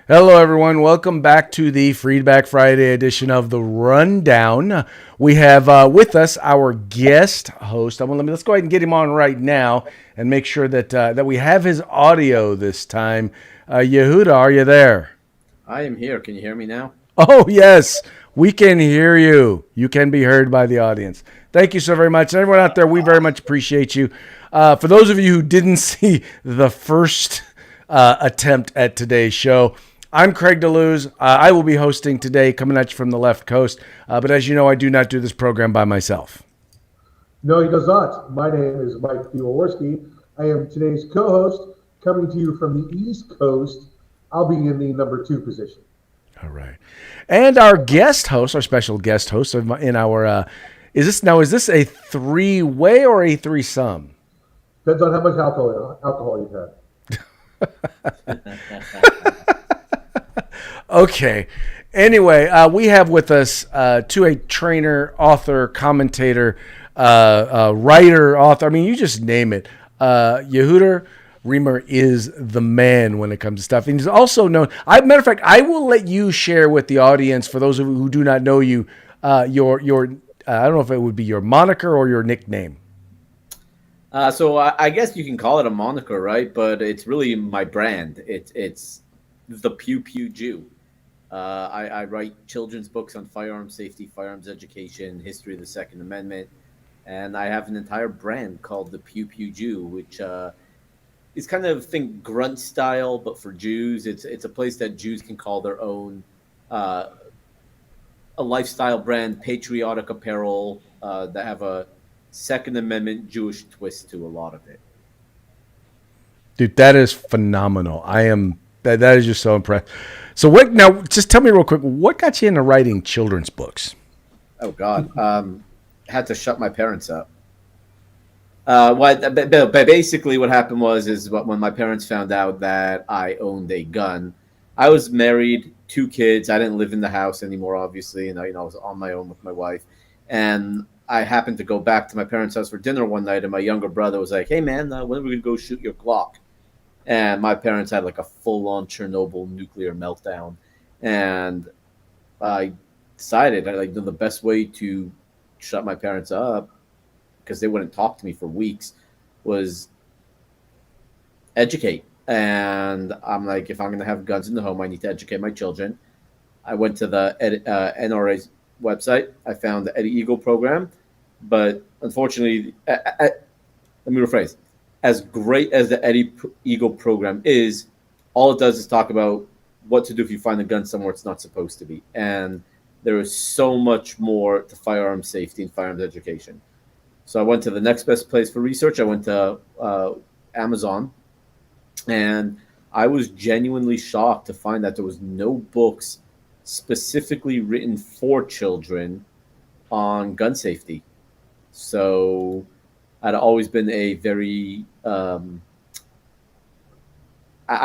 Hello, everyone. Welcome back to the Freedback Friday edition of the Rundown. We have with us our guest host. Let's go ahead and get him on right now and make sure that we have his audio this time. Yehuda, are you there? I am here. Can you hear me now? Oh yes, we can hear you. You can be heard by the audience. Thank you so very much, and everyone out there. We very much appreciate you. For those of you who didn't see the first attempt at today's show, I'm Craig DeLuz. I will be hosting today, coming at you from the left coast. But as you know, I do not do this program by myself. No, he does not. My name is Mike Piwowarski. I am today's co-host, coming to you from the East Coast. I'll be in the number 2 position. All right, and our guest host, our special guest host in our is this a three-way or a threesome? Depends on how much alcohol you've had. Okay. Anyway, we have with us a trainer, author, commentator, writer, author. I mean, you just name it. Yehuda Reamer is the man when it comes to stuff. And he's also known. Matter of fact, I will let you share with the audience, for those of you who do not know you, your I don't know if it would be your moniker or your nickname. So I guess you can call it a moniker, right? But it's really my brand. It's the Pew Pew Jew. I write children's books on firearms safety, firearms education, history of the Second Amendment, and I have an entire brand called the Pew Pew Jew, which is kind of think grunt style, but for Jews. It's a place that Jews can call their own, a lifestyle brand, patriotic apparel that have a Second Amendment Jewish twist to a lot of it. Dude, that is phenomenal. That is just so impressed. So what now? Just tell me real quick. What got you into writing children's books? Oh God, had to shut my parents up. Basically what happened was when my parents found out that I owned a gun. I was married, 2 kids. I didn't live in the house anymore, obviously, and I was on my own with my wife. And I happened to go back to my parents' house for dinner one night, and my younger brother was like, "Hey man, when are we gonna go shoot your Glock?" And my parents had like a full-on Chernobyl nuclear meltdown, and I decided the best way to shut my parents up, because they wouldn't talk to me for weeks, was educate. And I'm like, if I'm going to have guns in the home, I need to educate my children. I went to the NRA's website. I found the Eddie Eagle program, but unfortunately, let me rephrase. As great as the Eddie Eagle program is, all it does is talk about what to do if you find a gun somewhere it's not supposed to be. And there is so much more to firearms safety and firearms education. So I went to the next best place for research. I went to Amazon, and I was genuinely shocked to find that there was no books specifically written for children on gun safety. So I'd always been a very I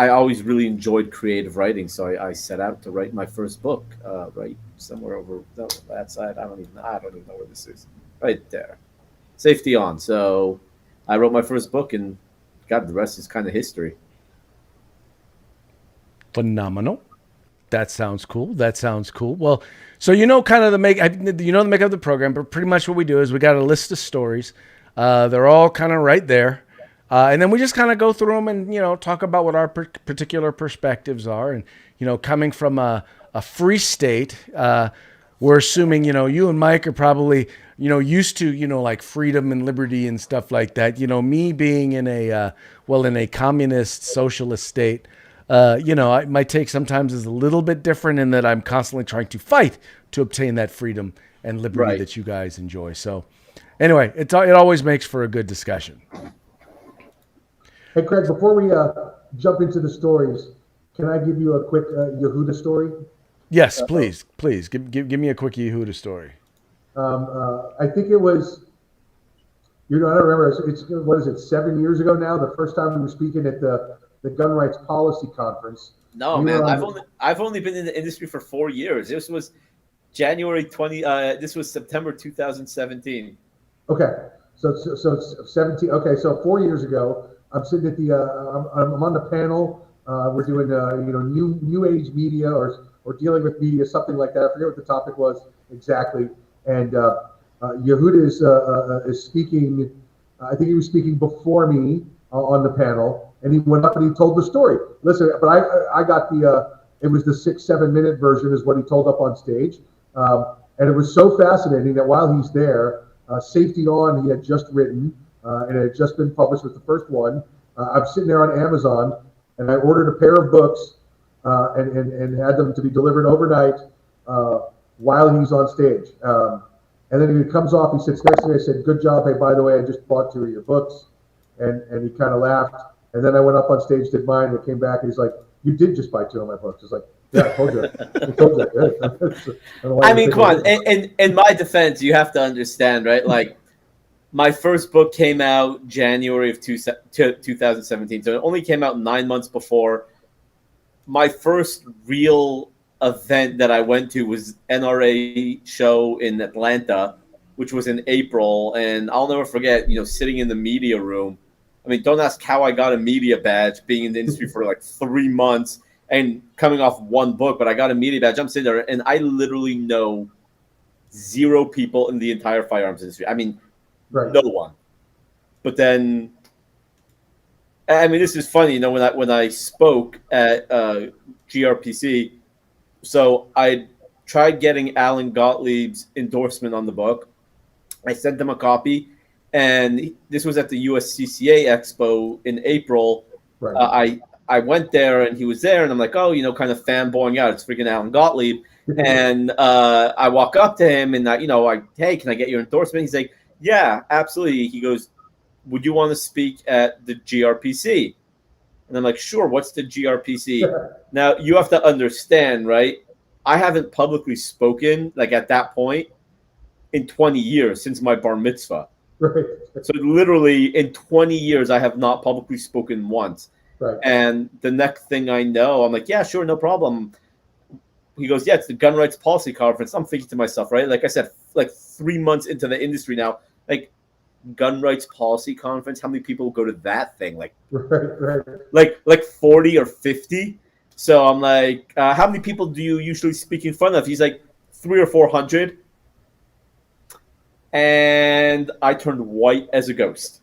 always really enjoyed creative writing, so I set out to write my first book, right somewhere over that side. I don't even know where this is. Right there, safety on. So I wrote my first book, and God, the rest is kind of history. Phenomenal. That sounds cool. That sounds cool. Well, so you know, kind of the makeup of the program, but pretty much what we do is we got a list of stories. They're all kind of right there, and then we just kind of go through them and talk about what our particular perspectives are. And coming from a free state, we're assuming you and Mike are probably used to like freedom and liberty and stuff like that. Me being in a communist socialist state. My take sometimes is a little bit different in that I'm constantly trying to fight to obtain that freedom and liberty Right. that you guys enjoy. So, anyway, it always makes for a good discussion. Hey, Craig, before we jump into the stories, can I give you a quick Yehuda story? Yes, please give me a quick Yehuda story. I think it was, I don't remember, what is it, 7 years ago now, the first time we were speaking at the Gun Rights Policy Conference. No, We man, were I've only been in the industry for 4 years. This was January 20. This was September 2017. Okay, so 17. Okay, so 4 years ago, I'm sitting at I'm on the panel we're doing new age media or dealing with media, something like that. I forget what the topic was exactly. And Yehuda is speaking. I think he was speaking before me on the panel, and he went up and he told the story. Listen, but I got the it was the 6-7 minute version is what he told up on stage, and it was so fascinating that while he's there, Safety On he had just written, and it had just been published with the first one. I'm sitting there on Amazon, and I ordered a pair of books, and had them to be delivered overnight while he's on stage. And then he comes off, he sits next to me, I said, good job, hey, by the way, I just bought 2 of your books. And he kind of laughed. And then I went up on stage, did mine, and came back, and he's like, you did just buy 2 of my books. It's like, yeah, I told you. I told you. I mean, come on. In my defense, you have to understand, right? Like, my first book came out January of 2017. So it only came out 9 months before. My first real event that I went to was NRA show in Atlanta, which was in April, and I'll never forget, sitting in the media room. I mean, don't ask how I got a media badge, being in the industry for like 3 months and coming off 1 book, but I got a media badge. I'm sitting there, and I literally know 0 people in the entire firearms industry. I mean, right. No one. But then, I mean, this is funny, when I spoke at GRPC. So I tried getting Alan Gottlieb's endorsement on the book. I sent him a copy, and this was at the USCCA Expo in April. Right. I went there, and he was there, and I'm like, oh, kind of fanboying out. It's freaking Alan Gottlieb. And I walk up to him, and hey, can I get your endorsement? He's like, yeah, absolutely. He goes, would you want to speak at the GRPC? And I'm like, sure, what's the GRPC? Now, you have to understand, right? I haven't publicly spoken, like at that point, in 20 years since my bar mitzvah. Right. So literally in 20 years, I have not publicly spoken once. Right. And the next thing I know, I'm like, yeah, sure, no problem. He goes, yeah, it's the Gun Rights Policy Conference. I'm thinking to myself, right? Like I said, like 3 months into the industry now, like, Gun Rights Policy Conference, how many people go to that thing? Like 40 or 50. So I'm like, how many people do you usually speak in front of? He's like, 300 or 400. And I turned white as a ghost.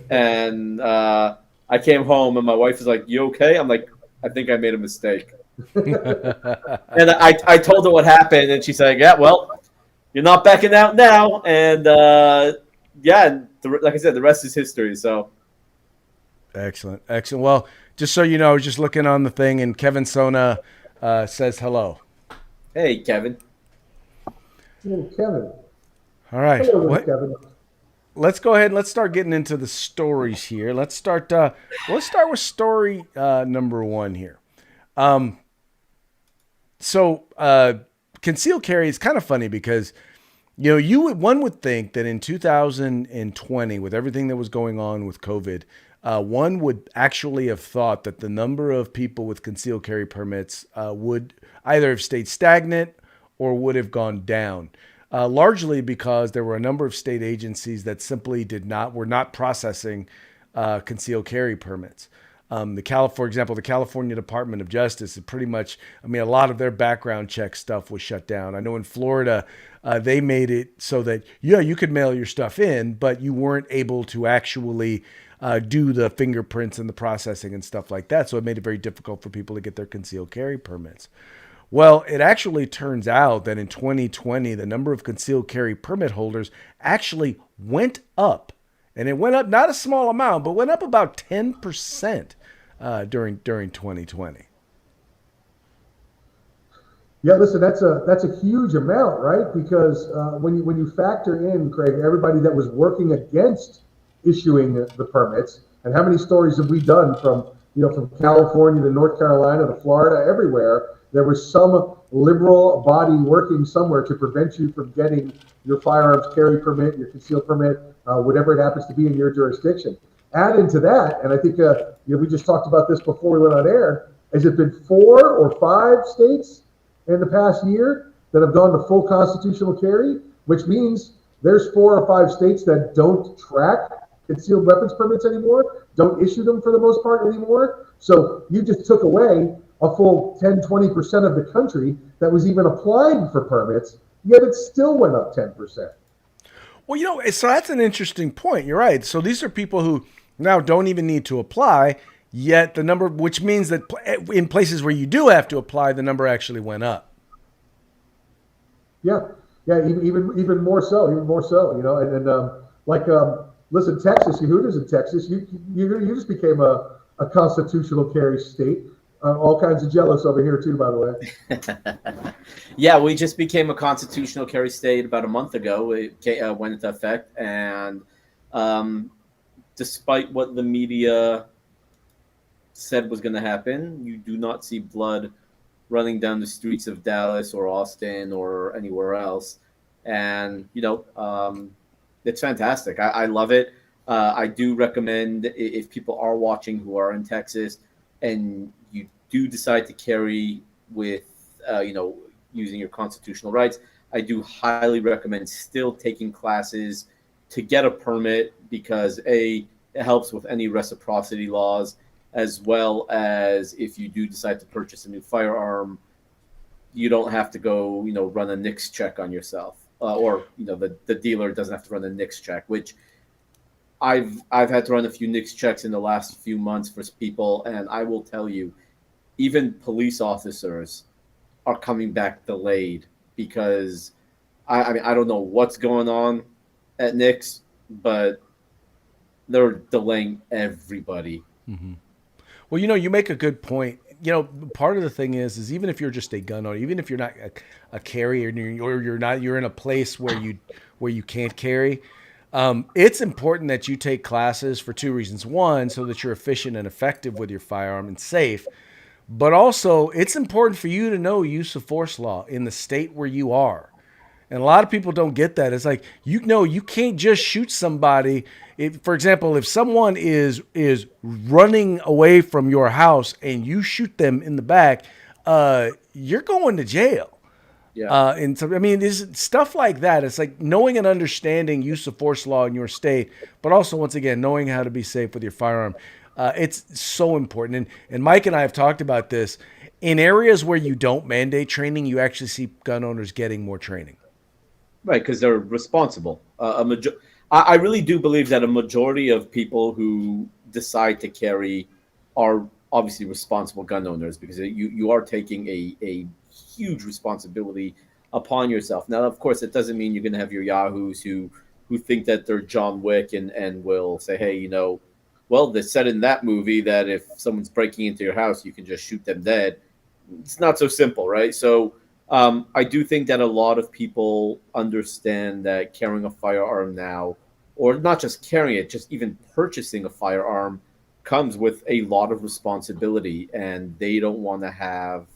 And I came home, and my wife was like, you okay? I'm like, I think I made a mistake. And I told her what happened, and she's like, yeah, well, you're not backing out now. And yeah, like I said, the rest is history. So, excellent. Well, just so you know, I was just looking on the thing, and Kevin Sona says hello. Hey, Kevin. Hey, Kevin. All right. Hello, Kevin. Let's go ahead and let's start getting into the stories here. Let's start with story number 1 here. So concealed carry is kind of funny because one would think that in 2020, with everything that was going on with COVID, one would actually have thought that the number of people with concealed carry permits would either have stayed stagnant or would have gone down, largely because there were a number of state agencies that simply were not processing concealed carry permits. For example, the California Department of Justice is pretty much, a lot of their background check stuff was shut down. I know in Florida, they made it so that, you could mail your stuff in, but you weren't able to actually do the fingerprints and the processing and stuff like that. So it made it very difficult for people to get their concealed carry permits. Well, it actually turns out that in 2020, the number of concealed carry permit holders actually went up. And it went up not a small amount, but went up about 10% during 2020. Yeah, listen, that's a huge amount, right? Because when you factor in, Craig, everybody that was working against issuing the permits, and how many stories have we done from California to North Carolina to Florida, everywhere, there was some liberal body working somewhere to prevent you from getting your firearms carry permit, your concealed permit, whatever it happens to be in your jurisdiction. Add into that, and I think we just talked about this before we went on air. Has it been 4 or 5 states in the past year that have gone to full constitutional carry? Which means there's 4 or 5 states that don't track concealed weapons permits anymore, don't issue them for the most part anymore. So you just took away a full 10-20% of the country that was even applying for permits, yet it still went up 10%. Well, so that's an interesting point. You're right. So these are people who now don't even need to apply, yet the number, which means that in places where you do have to apply, the number actually went up. Yeah, yeah, even more so, listen, Texas, Yehuda's in Texas, you just became a constitutional carry state. All kinds of jealous over here too, by the way. Yeah, we just became a constitutional carry state about a month ago. It went into effect, and um, despite what the media said was going to happen, you do not see blood running down the streets of Dallas or Austin or anywhere else. And, it's fantastic. I love it. I do recommend, if people are watching who are in Texas and you do decide to carry with, using your constitutional rights, I do highly recommend still taking classes to get a permit because, A, it helps with any reciprocity laws, as well as if you do decide to purchase a new firearm, you don't have to go, run a NICS check on yourself, or the dealer doesn't have to run a NICS check, which I've had to run a few NICS checks in the last few months for people, and I will tell you, even police officers are coming back delayed because I mean I don't know what's going on at NICS, but they're delaying everybody. Mm-hmm. Well, you make a good point. Part of the thing is even if you're just a gun owner, even if you're not a carrier or you're in a place where you can't carry, it's important that you take classes for two reasons. One, so that you're efficient and effective with your firearm and safe, but also it's important for you to know use of force law in the state where you are. And a lot of people don't get that. It's like, you can't just shoot somebody. For example, if someone is running away from your house and you shoot them in the back, you're going to jail. Yeah. And so, I mean, it's stuff like that. It's like knowing and understanding use of force law in your state, but also, once again, knowing how to be safe with your firearm. It's so important. And Mike and I have talked about this. In areas where you don't mandate training, you actually see gun owners getting more training. Right, because they're responsible. I really do believe that a majority of people who decide to carry are obviously responsible gun owners because you are taking a huge responsibility upon yourself. Now, of course, it doesn't mean you're going to have your yahoos who think that they're John Wick and will say, hey, well, they said in that movie that if someone's breaking into your house, you can just shoot them dead. It's not so simple, right? So I do think that a lot of people understand that carrying a firearm now, or not just carrying it, just even purchasing a firearm comes with a lot of responsibility, and they don't want to have,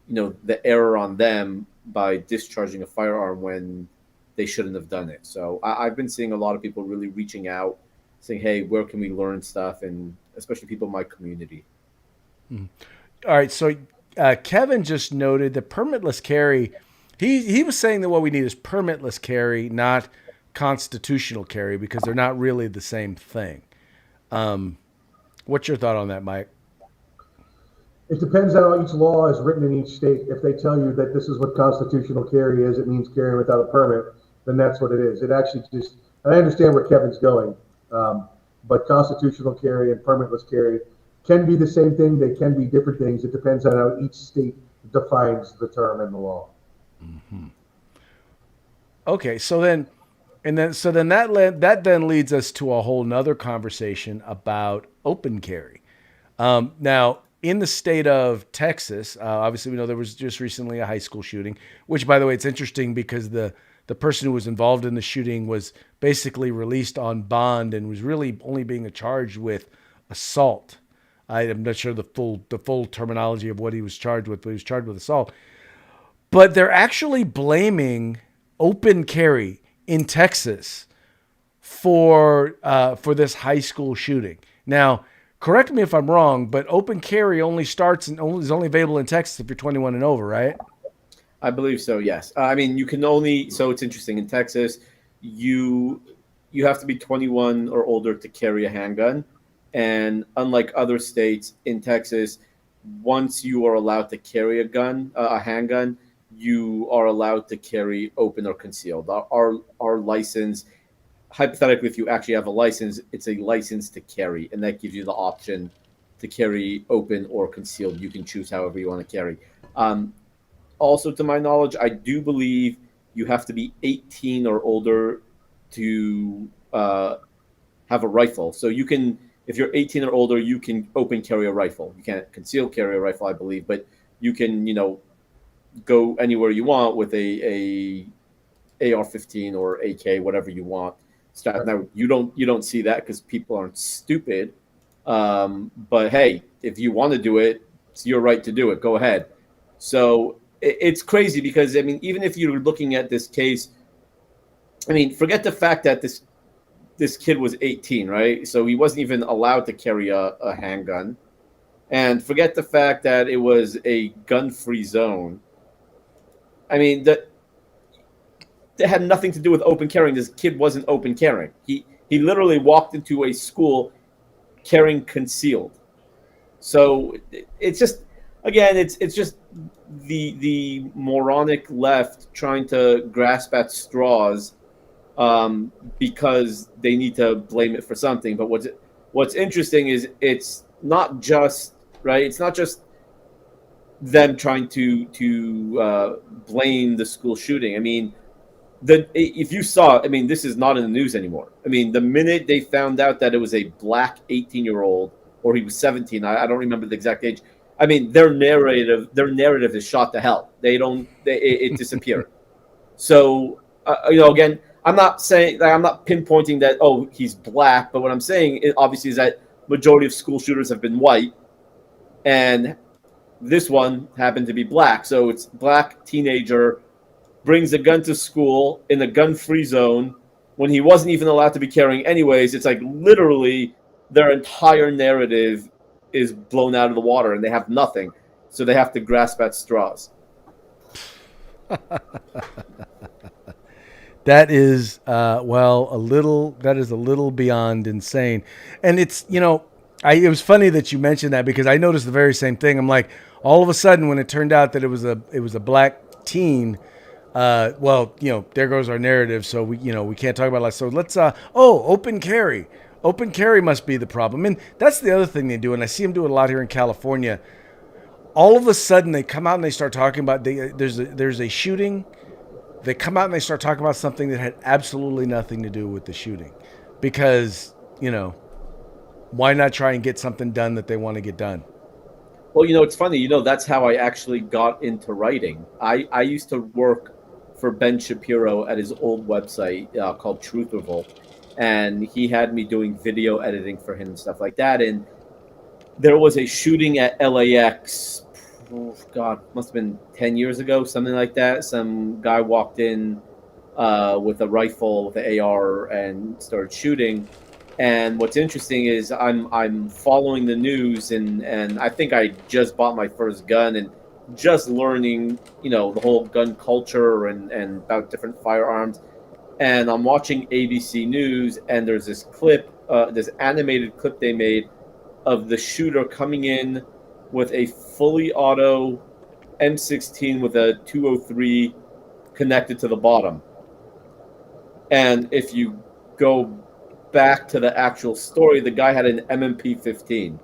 the error on them by discharging a firearm when they shouldn't have done it. So I've been seeing a lot of people really reaching out, saying, hey, where can we learn stuff? And especially people in my community. Mm. All right. So Kevin just noted that permitless carry, he was saying that what we need is permitless carry, not constitutional carry, because they're not really the same thing. What's your thought on that, Mike? It depends on how each law is written in each state. If they tell you that this is what constitutional carry is, it means carrying without a permit, then that's what it is. It actually just, and I understand where Kevin's going, but constitutional carry and permitless carry can be the same thing. They can be different things. It depends on how each state defines the term in the law. Mm-hmm. Okay, so then that then leads us to a whole nother conversation about open carry. Now, in the state of Texas, obviously we know there was just recently a high school shooting, which, by the way, it's interesting because the person who was involved in the shooting was basically released on bond and was really only being charged with assault. I'm not sure the full terminology of what he was charged with, but he was charged with assault. But they're actually blaming open carry in Texas for this high school shooting. Now, correct me if I'm wrong, but open carry only starts and is only available in Texas if you're 21 and over, right? I believe so, yes. I mean, you can only, so it's interesting. In Texas, you you have to be 21 or older to carry a handgun. And unlike other states, in Texas, once you are allowed to carry a handgun, you are allowed to carry open or concealed. Our license, hypothetically, if you actually have a license, it's a license to carry, and that gives you the option to carry open or concealed. You can choose however you want to carry. Um, Also, to my knowledge, I do believe you have to be 18 or older to have a rifle. So you can, if you're 18 or older, you can open carry a rifle. You can't conceal carry a rifle, I believe, but you can, go anywhere you want with a AR-15 or AK, whatever you want. Now you don't see that because people aren't stupid. But hey, if you want to do it, it's your right to do it. Go ahead. So it's crazy because I mean, even if you're looking at this case, I mean, forget the fact that this kid was 18, right? So he wasn't even allowed to carry a handgun, and forget the fact that it was a gun-free zone. I mean, that had nothing to do with open carrying. This kid wasn't open carrying. He literally walked into a school carrying concealed. So it's just, again, it's just the moronic left trying to grasp at straws, because they need to blame it for something. But what's interesting is it's not just right. It's not just them trying to blame the school shooting. I mean, if you saw, I mean, this is not in the news anymore. I mean, the minute they found out that it was a black 18-year-old, or he was 17, I don't remember the exact age. I mean, their narrative is shot to hell. It disappeared. So, again, I'm not saying, I'm not pinpointing that, oh, he's black, but what I'm saying obviously is that majority of school shooters have been white, and this one happened to be black. So it's black teenager brings a gun to school in a gun-free zone when he wasn't even allowed to be carrying anyways. It's like literally their entire narrative is blown out of the water and they have nothing. So they have to grasp at straws. That is, that is a little beyond insane. And it's, it was funny that you mentioned that because I noticed the very same thing. I'm like, all of a sudden when it turned out that it was a black teen, there goes our narrative. So we can't talk about that. So let's, open carry. Open carry must be the problem. And that's the other thing they do. And I see them do it a lot here in California. All of a sudden they come out and they start talking about, there's a shooting. They come out and they start talking about something that had absolutely nothing to do with the shooting because, why not try and get something done that they want to get done? Well, it's funny, that's how I actually got into writing. I used to work for Ben Shapiro at his old website called Trutherville, and he had me doing video editing for him and stuff like that. And there was a shooting at LAX, God, must have been 10 years ago, something like that. Some guy walked in with a rifle, with an AR, and started shooting. And what's interesting is I'm following the news, and I think I just bought my first gun and just learning, the whole gun culture and about different firearms. And I'm watching ABC News, and there's this clip, this animated clip they made of the shooter coming in with a fully auto M16 with a 203 connected to the bottom. And if you go back to the actual story, the guy had an MMP-15.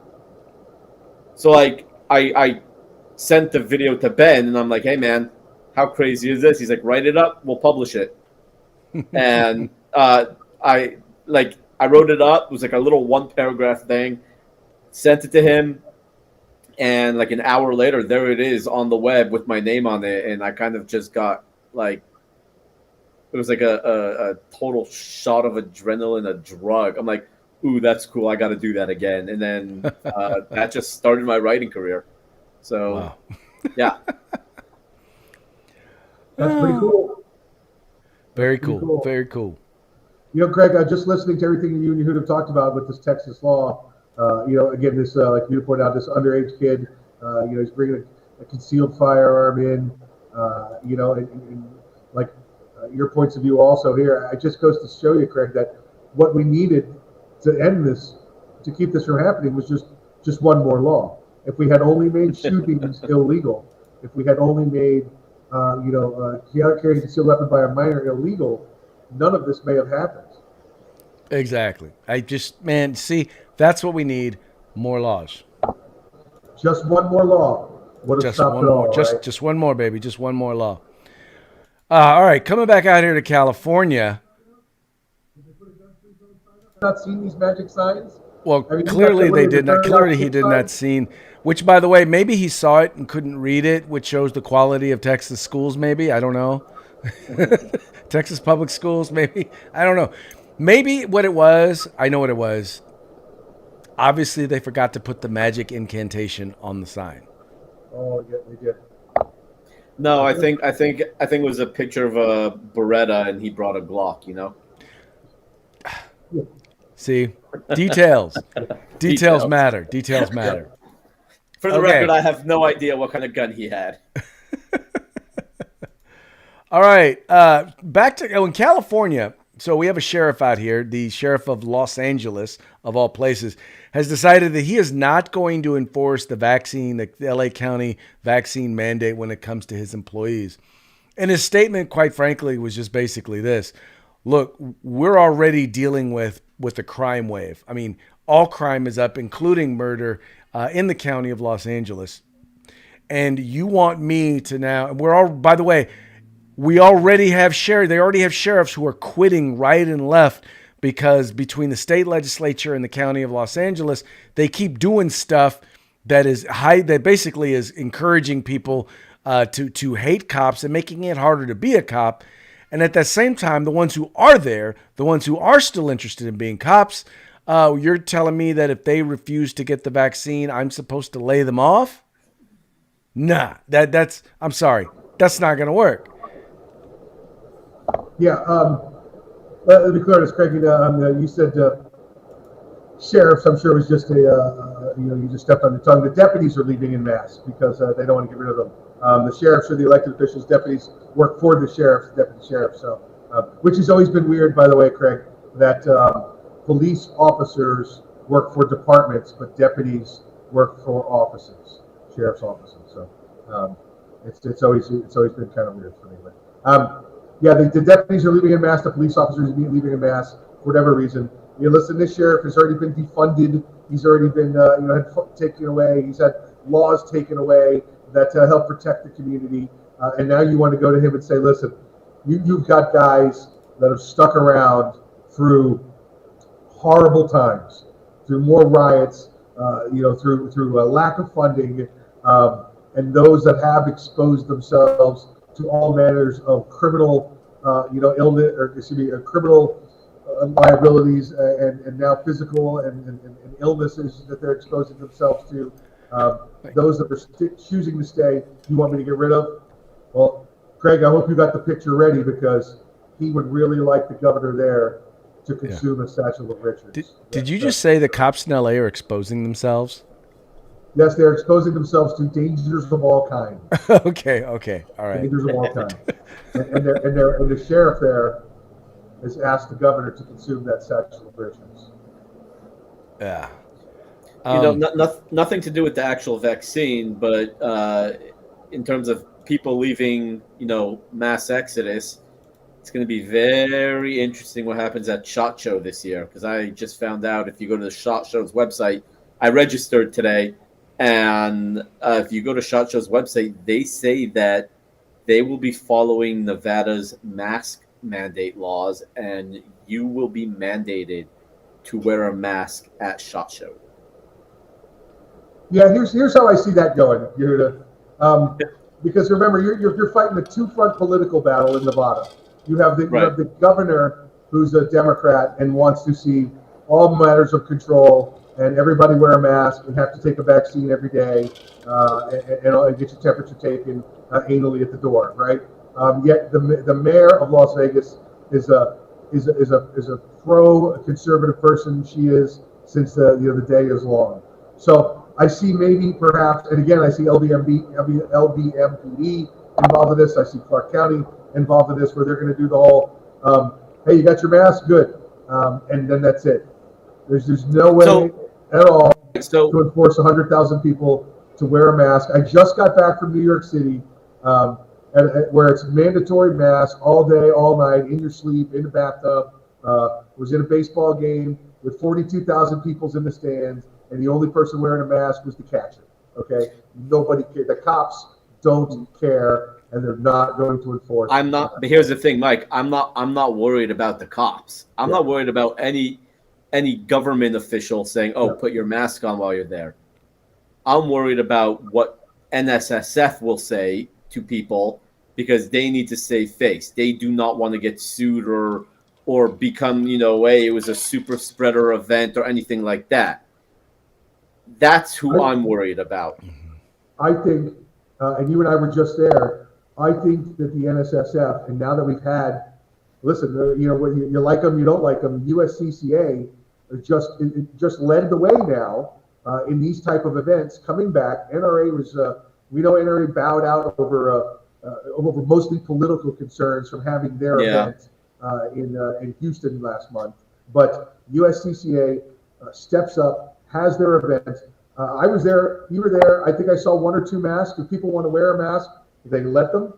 So like I sent the video to Ben and I'm like, hey man, how crazy is this? He's like, write it up, we'll publish it. And I wrote it up. It was like a little 1-paragraph thing, sent it to him, and like an hour later, there it is on the web with my name on it. And I kind of just got like, it was like a total shot of adrenaline, a drug. I'm like, ooh, that's cool. I got to do that again. And then that just started my writing career. So, wow. Yeah. That's pretty cool. Very cool. Very cool. Greg, just listening to everything you and Yehuda have talked about with this Texas law, again, this, like you pointed out, this underage kid, he's bringing a concealed firearm in, and like your points of view also here. It just goes to show you, Craig, that what we needed to end this, to keep this from happening, was just one more law. If we had only made shootings illegal, if we had only made carrying a concealed weapon by a minor illegal, none of this may have happened. Exactly. See, that's what we need. More laws. Just one more law would have Just stopped one it more. all, right? Just one more, baby. Just one more law. All right, coming back out here to California. Not seen these magic signs? Well, I mean, clearly they did not. Clearly he did not signs? see. Which, by the way, maybe he saw it and couldn't read it, which shows the quality of Texas schools. Maybe, I don't know. Texas public schools, maybe, I don't know. Maybe what it was, I know what it was. Obviously, they forgot to put the magic incantation on the sign. Oh, yeah, they did. No, I think it was a picture of a Beretta, and he brought a Glock. See, details. Details matter. Details matter. For the record, I have no idea what kind of gun he had. All right, back to in California. So we have a sheriff out here, the sheriff of Los Angeles, of all places, has decided that he is not going to enforce the LA County vaccine mandate when it comes to his employees. And his statement, quite frankly, was just basically this. Look, we're already dealing with a crime wave. I mean, all crime is up, including murder in the county of Los Angeles. And you want me to now, by the way, we already have they already have sheriffs who are quitting right and left because between the state legislature and the county of Los Angeles, they keep doing stuff that basically is encouraging people to hate cops and making it harder to be a cop. And at the same time, the ones who are there, the ones who are still interested in being cops, you're telling me that if they refuse to get the vaccine, I'm supposed to lay them off? Nah, I'm sorry. That's not going to work. Yeah, let me clear this, Craig. You said sheriffs. I'm sure it was just you just stepped on your tongue. The deputies are leaving in mass because they don't want to get rid of them. The sheriffs are the elected officials. Deputies work for the sheriffs, deputy sheriffs. So, which has always been weird, by the way, Craig, that police officers work for departments, but deputies work for offices, sheriff's offices. So, it's always been kind of weird for me. But, yeah, the deputies are leaving en masse. The police officers are leaving en masse for whatever reason. Listen, this sheriff has already been defunded. He's already been had taken away. He's had laws taken away that help protect the community. And now you want to go to him and say, listen, you've got guys that have stuck around through horrible times, through more riots, through a lack of funding, and those that have exposed themselves to all manners of criminal, criminal liabilities and now physical and illnesses that they're exposing themselves to. Those that are choosing to stay, you want me to get rid of? Well, Craig, I hope you got the picture ready because he would really like the governor there to consume a satchel of riches. Did you just say the cops in LA are exposing themselves? Yes, they're exposing themselves to dangers of all kinds. Okay, all right. Dangers of all kinds. and the sheriff there has asked the governor to consume that satchel of riches. Yeah. Nothing to do with the actual vaccine, but in terms of people leaving, mass exodus, it's going to be very interesting what happens at SHOT Show this year. Because I just found out if you go to the SHOT Show's website, I registered today. And if you go to SHOT Show's website, they say that they will be following Nevada's mask mandate laws, and you will be mandated to wear a mask at SHOT Show. Yeah, here's how I see that going, Yehuda. Because remember, you're fighting a two-front political battle in Nevada. You have the governor who's a Democrat and wants to see all matters of control and everybody wear a mask and have to take a vaccine every day and get your temperature taken anally at the door, right? Yet the mayor of Las Vegas is a pro-conservative person. She is since the day is long. So I see maybe perhaps, and again I see LBMPD involved in this. I see Clark County involved in this, where they're going to do the whole, hey, you got your mask, good. and then that's it. There's no way So, at all so to enforce 100,000 people to wear a mask. I just got back from New York City, where it's mandatory mask all day, all night, in your sleep, in the bathtub. Was in a baseball game with 42,000 people in the stands, and the only person wearing a mask was the catcher. Okay, nobody cared. The cops don't care, and they're not going to enforce. I'm not. But here's the thing, Mike. I'm not worried about the cops. I'm not worried about any government official saying, "Oh, put your mask on while you're there." I'm worried about what NSSF will say to people because they need to save face. They do not want to get sued or become, hey, it was a super spreader event or anything like that. That's who I'm worried about. I think, and you and I were just there, I think that the NSSF, and now that we've had, listen, you like them, you don't like them, USCCA just led the way now in these type of events coming back. NRA was, we know NRA bowed out over mostly political concerns from having their event in Houston last month. But USCCA steps up, has their event. I was there, you were there. I think I saw one or two masks. If people want to wear a mask, they let them.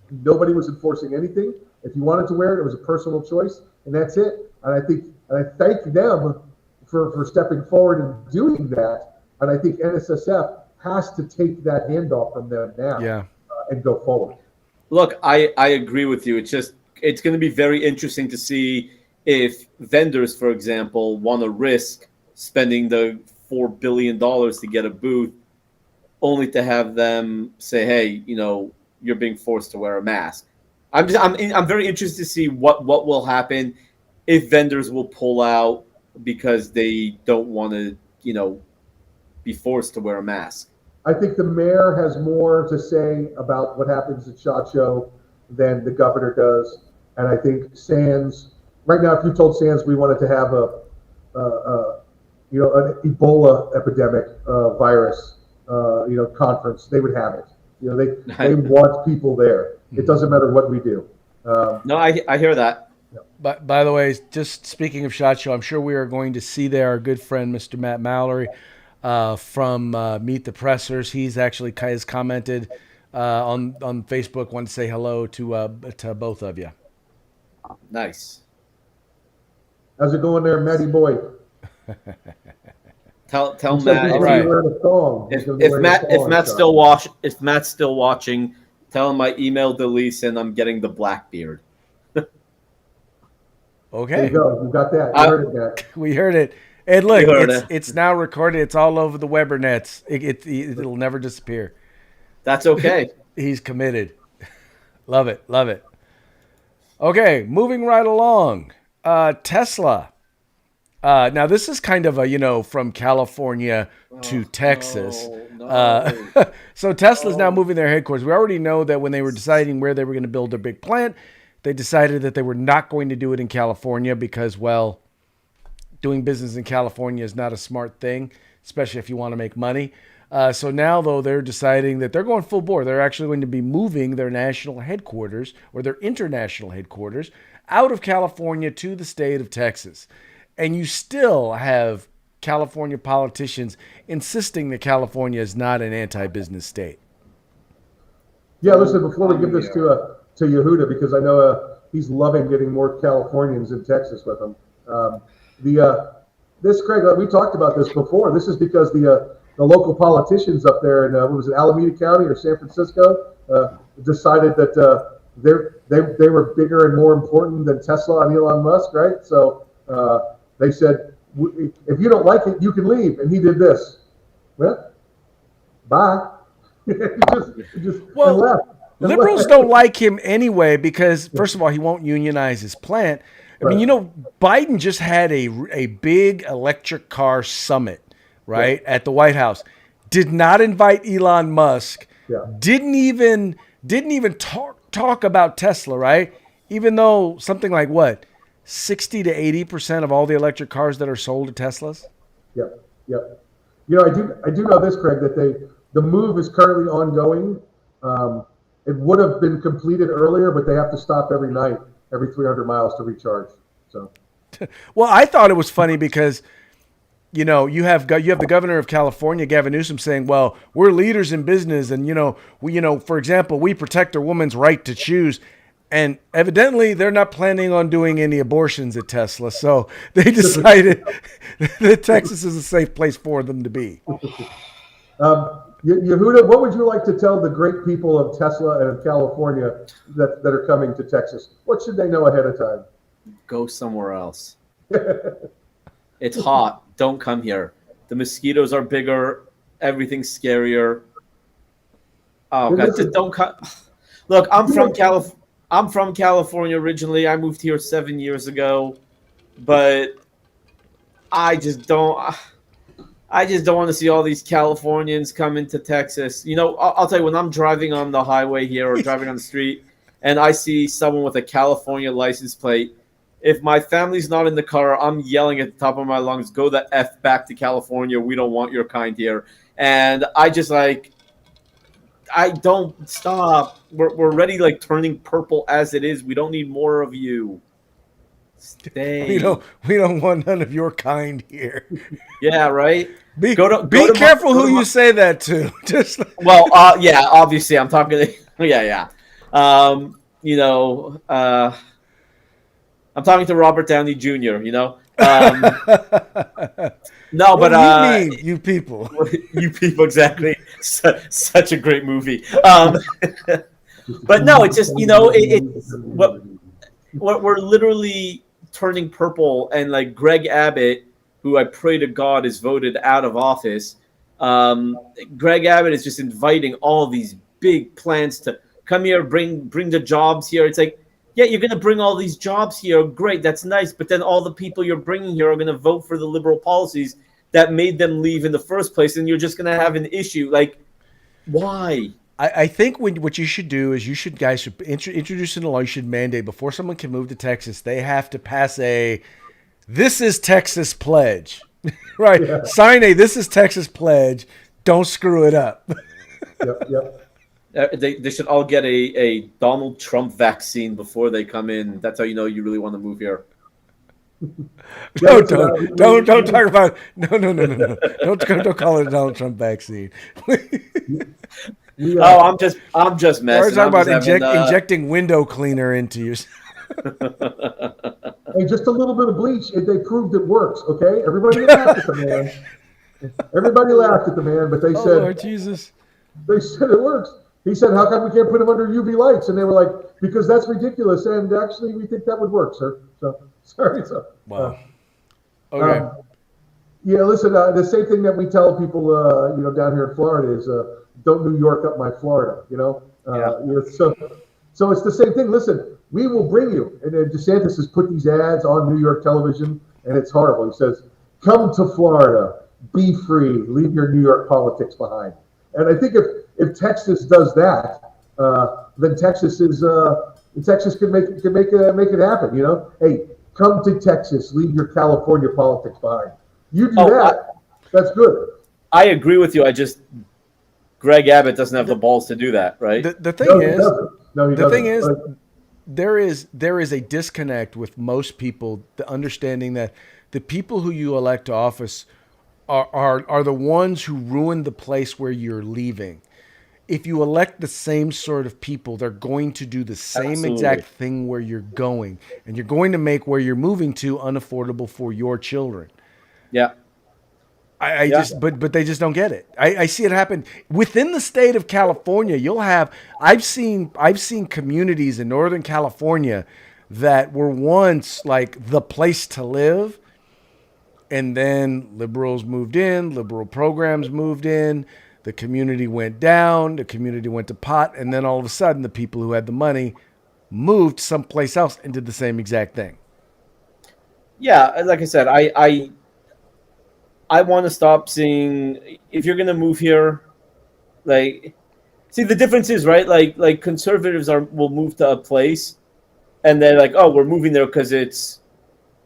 Nobody was enforcing anything. If you wanted to wear it, it was a personal choice, and that's it. And I thank them for stepping forward and doing that. And I think NSSF has to take that handoff from them now and go forward. Look, I agree with you. It's going to be very interesting to see if vendors, for example, want to risk spending the $4 billion to get a booth only to have them say, hey, you're being forced to wear a mask. I'm very interested to see what will happen if vendors will pull out because they don't want to, be forced to wear a mask. I think the mayor has more to say about what happens at SHOT Show than the governor does. And I think Sands, right now, if you told Sands we wanted to have an Ebola epidemic virus, conference, they would have it. They want people there. It doesn't matter what we do. No, I hear that. But by the way, just speaking of SHOT Show, I'm sure we are going to see there our good friend Mr. Matt Mallory from Meet the Pressers. He's actually has commented on Facebook. Want to say hello to both of you. Nice. How's it going there, Matty boy? Tell Matt. Right. If Matt's still watching, tell him I emailed Elise and I'm getting the Blackbeard. Okay. There you go. You got that. You heard it, Matt. We heard it. And look, it's now recorded. It's all over the Weber nets. It'll never disappear. That's okay. He's committed. Love it. Love it. Okay, moving right along. Tesla. Now, this is kind of a, from California to Texas. No. So Tesla's now moving their headquarters. We already know that when they were deciding where they were going to build their big plant, they decided that they were not going to do it in California because, well, doing business in California is not a smart thing, especially if you want to make money. So now, though, they're deciding that they're going full bore. They're actually going to be moving their national headquarters or their international headquarters out of California to the state of Texas. And you still have California politicians insisting that California is not an anti-business state. Yeah, listen, before we give this to Yehuda, because I know he's loving getting more Californians in Texas with him. This, Craig, we talked about this before. This is because the local politicians up there in Alameda County or San Francisco decided that they were bigger and more important than Tesla and Elon Musk, right? So they said, if you don't like it, you can leave. And he did this. Well, bye. just left. Liberals don't like him anyway because, first of all, he won't unionize his plant. I mean, Biden just had a big electric car summit, right, at the White House. Did not invite Elon Musk. Yeah. Didn't even talk about Tesla, right? Even though something like 60 to 80% of all the electric cars that are sold are Teslas. Yep. I do know this, Craig, that the move is currently ongoing. It would have been completed earlier, but they have to stop every night, every 300 miles to recharge. So Well, I thought it was funny because you have the governor of California, Gavin Newsom, saying, "Well, we're leaders in business, and for example, we protect a woman's right to choose." And evidently, they're not planning on doing any abortions at Tesla, so they decided that Texas is a safe place for them to be. Yehuda, what would you like to tell the great people of Tesla and of California that are coming to Texas? What should they know ahead of time? Go somewhere else. It's hot. Don't come here. The mosquitoes are bigger. Everything's scarier. Oh God! Just don't come. Look, I'm from California originally. I moved here 7 years ago, but I just don't want to see all these Californians come into Texas. I'll tell you, when I'm driving on the highway here or driving on the street and I see someone with a California license plate, if my family's not in the car, I'm yelling at the top of my lungs, "Go the F back to California. We don't want your kind here." And I don't stop. We're already turning purple as it is. We don't need more of you. Stay. We don't want none of your kind here. Yeah, right. Be careful who you say that to. Yeah. Obviously, I'm talking. Yeah. I'm talking to Robert Downey Jr. No, but you mean you people, exactly. Such a great movie. But no, it's just it's what we're literally turning purple, and Greg Abbott, who I pray to God is voted out of office. Greg Abbott is just inviting all these big plans to come here, bring the jobs here. It's like, yeah, you're going to bring all these jobs here. Great, that's nice. But then all the people you're bringing here are going to vote for the liberal policies that made them leave in the first place, and you're just going to have an issue. Why? I think what you should do is guys should introduce in the law. You should mandate before someone can move to Texas, they have to pass "This is Texas pledge," right? Yeah. Sign "This is Texas pledge." Don't screw it up. Yep. They should all get a Donald Trump vaccine before they come in. That's how you know you really want to move here. Don't talk about no. Don't call it a Donald Trump vaccine. I'm just messing. We're talking about injecting window cleaner into you. Hey, just a little bit of bleach. They proved it works. Okay, everybody laughed at the man. But they said, Lord Jesus. They said it works. He said, "How come we can't put him under UV lights?" And they were like, "Because that's ridiculous. And actually, we think that would work, sir." So sorry. Wow. Okay. Yeah. Listen. The same thing that we tell people, down here in Florida is, "Don't New York up my Florida." So it's the same thing. Listen, we will bring you. And DeSantis has put these ads on New York television, and it's horrible. He says, "Come to Florida, be free, leave your New York politics behind." And I think if Texas does that, then Texas can make it happen. Hey, come to Texas, leave your California politics behind. You do that, that's good. I agree with you. Greg Abbott doesn't have the balls to do that, right? The thing is, there is a disconnect with most people, the understanding that the people who you elect to office are the ones who ruin the place where you're leaving. If you elect the same sort of people, they're going to do the same exact thing where you're going, and you're going to make where you're moving to unaffordable for your children. Yeah. But they just don't get it. I see it happen within the state of California. I've seen communities in Northern California that were once the place to live, and then liberals moved in, liberal programs moved in, the community went down, the community went to pot, and then all of a sudden the people who had the money moved someplace else and did the same exact thing. Yeah, like I said, I want to stop seeing, if you're going to move here, see, the difference is, right? Like conservatives will move to a place and they're like, oh, we're moving there because it's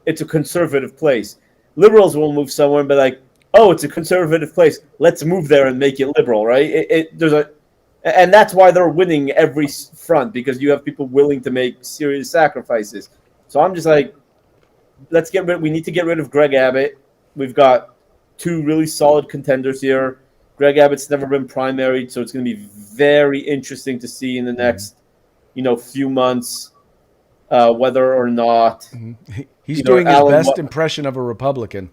a conservative place. Liberals will move somewhere and be like, oh, it's a conservative place. Let's move there and make it liberal, right? And that's why they're winning every front, because you have people willing to make serious sacrifices. So I'm just like, We need to get rid of Greg Abbott. We've got two really solid contenders here. Greg Abbott's never been primaried, so it's going to be very interesting to see in the next, few months whether or not He's doing his Alan. best impression of a Republican.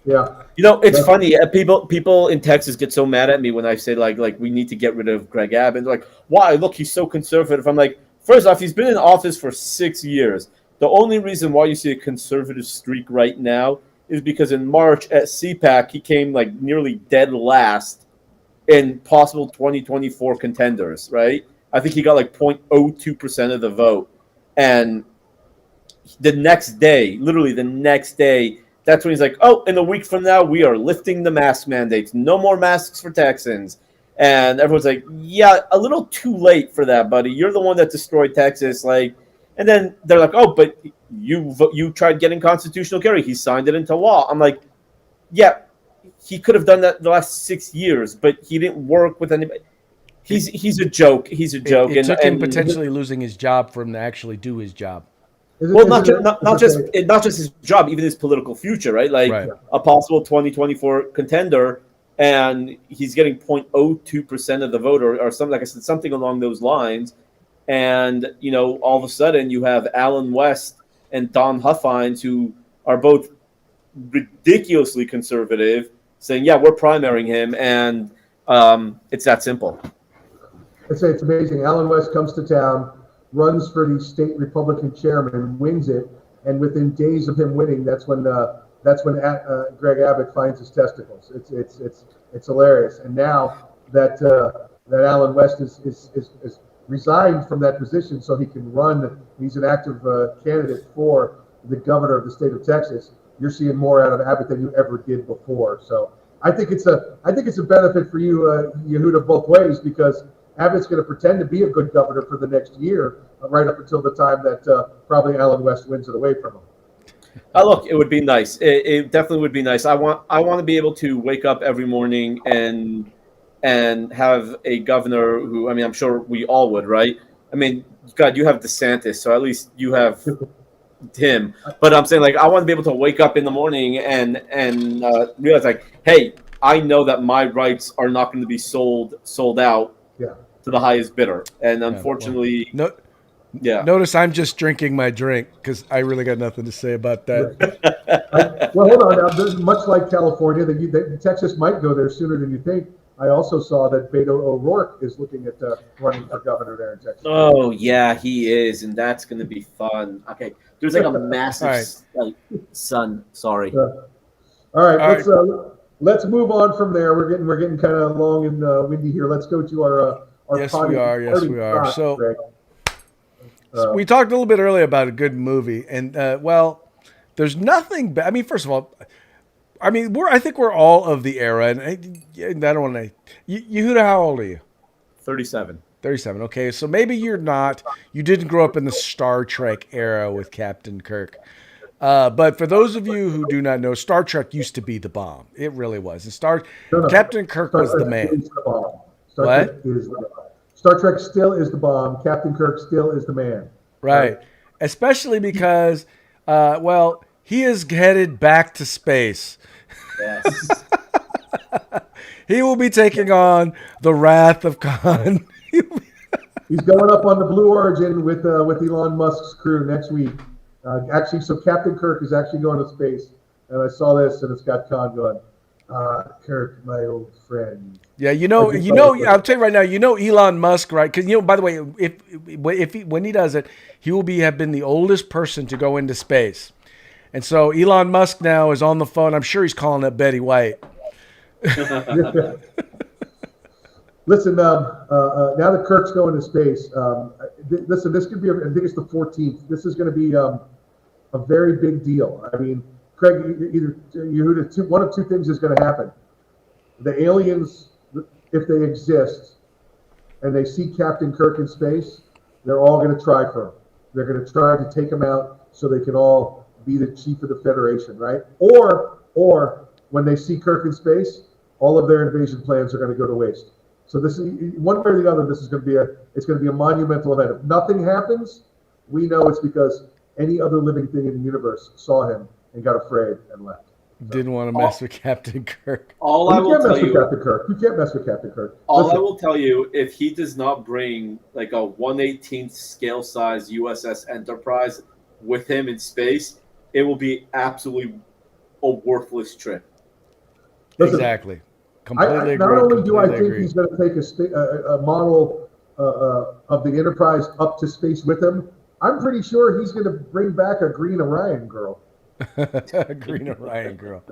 Yeah. It's funny. People in Texas get so mad at me when I say like we need to get rid of Greg Abbott. They're like, why? Look, he's so conservative. I'm like, first off, he's been in office for 6 years. The only reason why you see a conservative streak right now is because in March at CPAC he came like nearly dead last in possible 2024 contenders. Right? I think he got like 0.02% of the vote, and the next day, literally the next day, that's when he's like, oh, in a week from now, we are lifting the mask mandates. No more masks for Texans. And everyone's like, yeah, a little too late for that, buddy. You're the one that destroyed Texas. Like, and then they're like, oh, but you tried getting constitutional carry. He signed it into law. I'm like, yeah, he could have done that the last 6 years, but he didn't work with anybody. He's a joke. He's a joke. It took him potentially losing his job for him to actually do his job. Not just his job, even his political future, right? Like a possible 2024 contender, and he's getting 0.02% of the vote, or something, like I said, something along those lines. And all of a sudden, you have Alan West and Don Huffines, who are both ridiculously conservative, saying, "Yeah, we're primarying him," and it's that simple. It's amazing. Alan West comes to town, runs for the state Republican chairman, wins it, and within days of him winning, that's when Greg Abbott finds his testicles. It's hilarious. And now that Alan West is resigned from that position so he can run, he's an active candidate for the governor of the state of Texas. You're seeing more out of Abbott than you ever did before. So I think it's a benefit for you, Yehuda, both ways, because Abbott's going to pretend to be a good governor for the next year, right up until the time that probably Alan West wins it away from him. Look, it would be nice. It definitely would be nice. I want to be able to wake up every morning and have a governor who, I mean, I'm sure we all would, right? I mean, God, you have DeSantis, so at least you have him. But I'm saying, like, I want to be able to wake up in the morning and realize, like, hey, I know that my rights are not going to be sold out. Yeah. To the highest bidder, and unfortunately, Notice I'm just drinking my drink because I really got nothing to say about that. Well, hold on. Now, much like California, Texas might go there sooner than you think. I also saw that Beto O'Rourke is looking at running for governor there in Texas. Oh yeah, he is, and that's going to be fun. Okay, there's like a massive sun. Sorry. All right, let's move on from there. We're getting kind of long and windy here. Let's go to our Yes, we are. So we talked a little bit earlier about a good movie, and there's nothing. I mean, first of all, I think we're all of the era, and I don't want to. Yehuda, how old are you? 37. 37. Okay, so maybe you're not. You didn't grow up in the Star Trek era with Captain Kirk. But for those of you who do not know, Star Trek used to be the bomb. It really was. Captain Kirk was the man. Star Trek still is the bomb. Captain Kirk still is the man. Right. Especially because, he is headed back to space. Yes. He will be taking on the Wrath of Khan. He's going up on the Blue Origin with Elon Musk's crew next week. Actually, so Captain Kirk is actually going to space, and I saw this, and it's got Khan going, Kirk, my old friend. Yeah, I'll tell you right now, Elon Musk, right? Because by the way, when he does it, he will have been the oldest person to go into space, and so Elon Musk now is on the phone. I'm sure he's calling up Betty White. Listen, now that Kirk's going to space, listen, this could be, I think it's the 14th. This is going to be a very big deal. I mean, Craig, one of two things is going to happen. The aliens, if they exist, and they see Captain Kirk in space, they're all going to try for him. They're going to try to take him out so they can all be the chief of the Federation, right? Or when they see Kirk in space, all of their invasion plans are going to go to waste. So this is one way or the other. This is going to be a monumental event. If nothing happens, we know it's because any other living thing in the universe saw him and got afraid and left. So. Didn't want to mess with Captain Kirk. All I You will can't tell mess with you, Captain Kirk. You can't mess with Captain Kirk. all Listen, I will tell you, if he does not bring like a 1/18th scale size USS Enterprise with him in space, it will be absolutely a worthless trip. listen, Exactly. Completely not agree. only do I Completely think agree. he's going to take a model of the Enterprise up to space with him, I'm pretty sure he's going to bring back a Green Orion girl. Green Orion girl.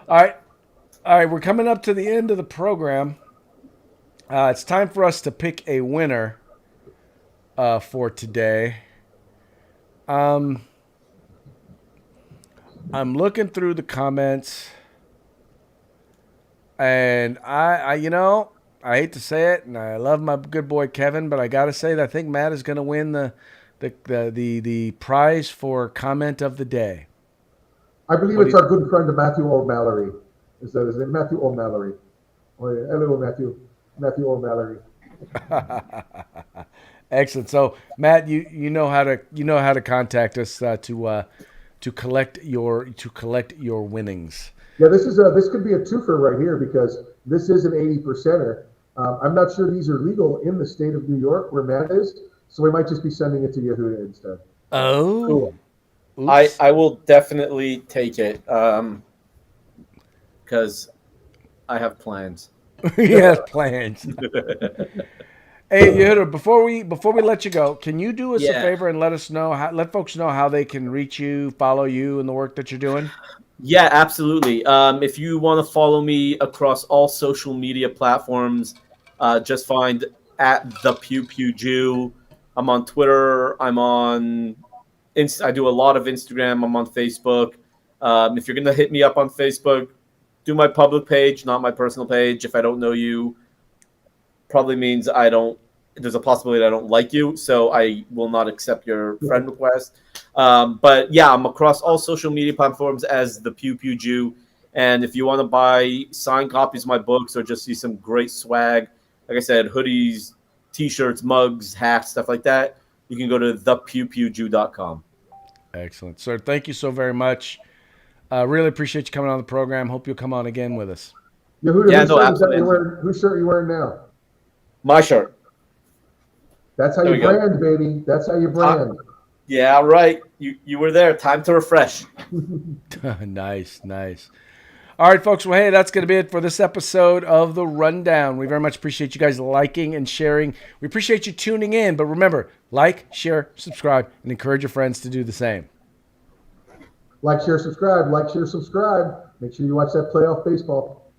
All right. We're coming up to the end of the program. It's time for us to pick a winner for today. I'm looking through the comments, and I hate to say it, and I love my good boy Kevin, but I gotta say that I think Matt is going to win the prize for comment of the day. I believe it's our good friend Matthew O'Mallory. Is that his name? Matthew O'Mallory. Oh, yeah. Hello, Matthew. Matthew O'Mallory. Excellent. So, Matt, you know how to contact us to collect your winnings. Yeah, this could be a twofer right here because this is an 80%er. I'm not sure these are legal in the state of New York where Matt is, so we might just be sending it to Yehuda instead. Oh, Cool. oops. I will definitely take it because I have plans. He has plans. Hey, Yehuda, before we let you go, can you do us a favor and let folks know how they can reach you, follow you, and the work that you're doing? Yeah, absolutely. If you want to follow me across all social media platforms, just find at the Pew Pew Jew. I'm on Twitter. I'm on. I do a lot of Instagram. I'm on Facebook. If you're gonna hit me up on Facebook, do my public page, not my personal page. If I don't know you, probably means I don't. There's a possibility I don't like you, so I will not accept your friend request. But yeah, I'm across all social media platforms as the Pew Pew Jew. And if you want to buy signed copies of my books or just see some great swag, like I said, hoodies, T-shirts, mugs, hats, stuff like that, you can go to thepewpewjew.com. Excellent, sir. Thank you so very much. Really appreciate you coming on the program. Hope you'll come on again with us. Yehuda, Yeah, no, absolutely. Whose shirt are you wearing now? My shirt. That's how There you we go. brand, baby. That's how you brand. Yeah, right. You were there. Time to refresh. Nice. All right, folks. Well, hey, that's going to be it for this episode of The Rundown. We very much appreciate you guys liking and sharing. We appreciate you tuning in. But remember, like, share, subscribe, and encourage your friends to do the same. Like, share, subscribe. Like, share, subscribe. Make sure you watch that playoff baseball.